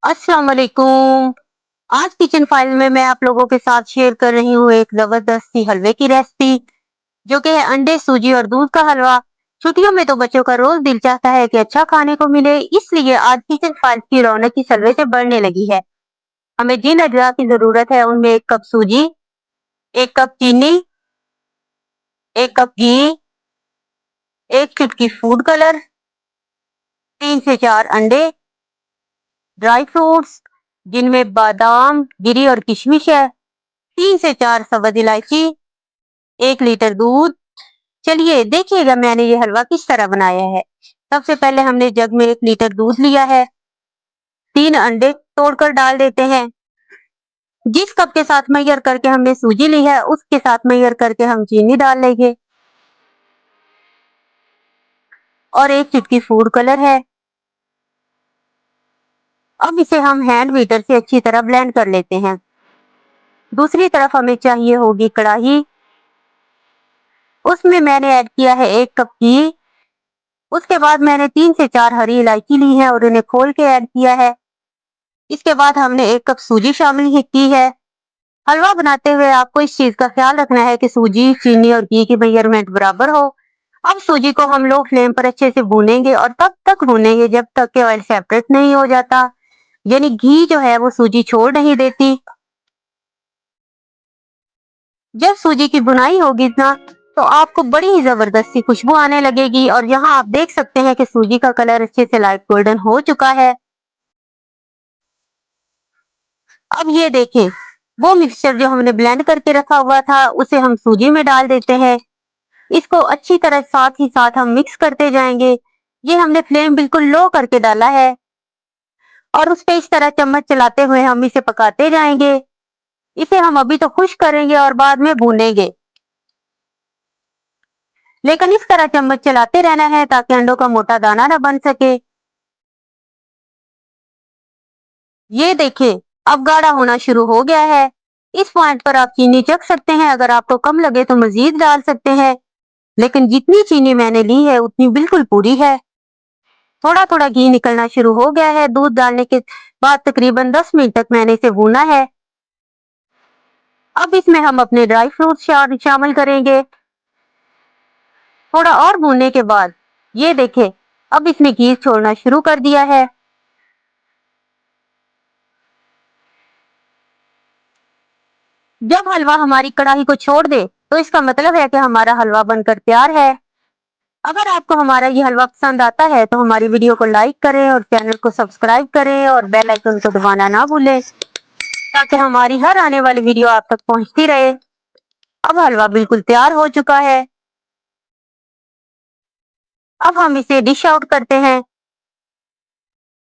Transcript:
अस्सलाम वालेकुम। आज किचन फाइल में मैं आप लोगों के साथ शेयर कर रही हूँ एक जबरदस्त सी हलवे की रेसिपी, जो कि है अंडे, सूजी और दूध का हलवा। छुट्टियों में तो बच्चों का रोज दिल चाहता है कि अच्छा खाने को मिले, इसलिए आज किचन फाइल की रौनक इस हलवे से बढ़ने लगी है। हमें जिन अज्जा की जरूरत है उनमें 1 कप सूजी, 1 कप चीनी, 1 कप घी, 1 चुटकी फूड कलर, 3 से 4 अंडे, ड्राई फ्रूट्स जिनमें बादाम, गिरी और किशमिश है, 3 से 4 सफेद इलायची, 1 लीटर दूध। चलिए देखिएगा मैंने ये हलवा किस तरह बनाया है। सबसे पहले हमने जग में 1 लीटर दूध लिया है। 3 अंडे तोड़कर डाल देते हैं। जिस कप के साथ मैयर करके हमने सूजी ली है उसके साथ मैयर करके हम चीनी डाल लेंगे। और 1 चुटकी फूड कलर है। अब इसे हम हैंड बीटर से अच्छी तरह ब्लेंड कर लेते हैं। दूसरी तरफ हमें चाहिए होगी कढ़ाई। उसमें मैंने ऐड किया है 1 कप घी। उसके बाद मैंने 3 से 4 हरी इलायची ली है और उन्हें खोल के ऐड किया है। इसके बाद हमने 1 कप सूजी शामिल की है। हलवा बनाते हुए आपको इस चीज का ख्याल रखना है कि सूजी, चीनी और घी की मेजरमेंट बराबर हो। अब सूजी को हम लो फ्लेम पर अच्छे से भूनेंगे और तब तक भूनेंगे जब तक कि ऑयल सेपरेट नहीं हो जाता, यानी घी जो है वो सूजी छोड़ नहीं देती। जब सूजी की बुनाई होगी ना, तो आपको बड़ी ही जबरदस्त सी खुशबू आने लगेगी और यहाँ आप देख सकते हैं कि सूजी का कलर अच्छे से लाइट गोल्डन हो चुका है। अब ये देखें, वो मिक्सचर जो हमने ब्लेंड करके रखा हुआ था उसे हम सूजी में डाल देते हैं। इसको अच्छी तरह साथ ही साथ हम मिक्स करते जाएंगे। ये हमने फ्लेम बिल्कुल लो करके डाला है और उस पे इस तरह चम्मच चलाते हुए हम इसे पकाते जाएंगे। इसे हम अभी तो खुश करेंगे और बाद में भूनेंगे, लेकिन इस तरह चम्मच चलाते रहना है ताकि अंडों का मोटा दाना ना बन सके। ये देखिए, अब गाढ़ा होना शुरू हो गया है। इस पॉइंट पर आप चीनी चख सकते हैं, अगर आपको कम लगे तो मजीद डाल सकते हैं, लेकिन जितनी चीनी मैंने ली है उतनी बिल्कुल पूरी है। थोड़ा थोड़ा घी निकलना शुरू हो गया है। दूध डालने के बाद तकरीबन 10 मिनट तक मैंने इसे भूना है। अब इसमें हम अपने ड्राई फ्रूट शामिल करेंगे। थोड़ा और भूनने के बाद ये देखें, अब इसने घी छोड़ना शुरू कर दिया है। जब हलवा हमारी कढ़ाई को छोड़ दे तो इसका मतलब है कि हमारा हलवा बनकर तैयार है। अगर आपको हमारा ये हलवा पसंद आता है तो हमारी वीडियो को लाइक करें और चैनल को सब्सक्राइब करें और बेल आइकन को दबाना ना भूलें, ताकि हमारी हर आने वाली वीडियो आप तक पहुंचती रहे। अब हलवा बिल्कुल तैयार हो चुका है। अब हम इसे डिश आउट करते हैं।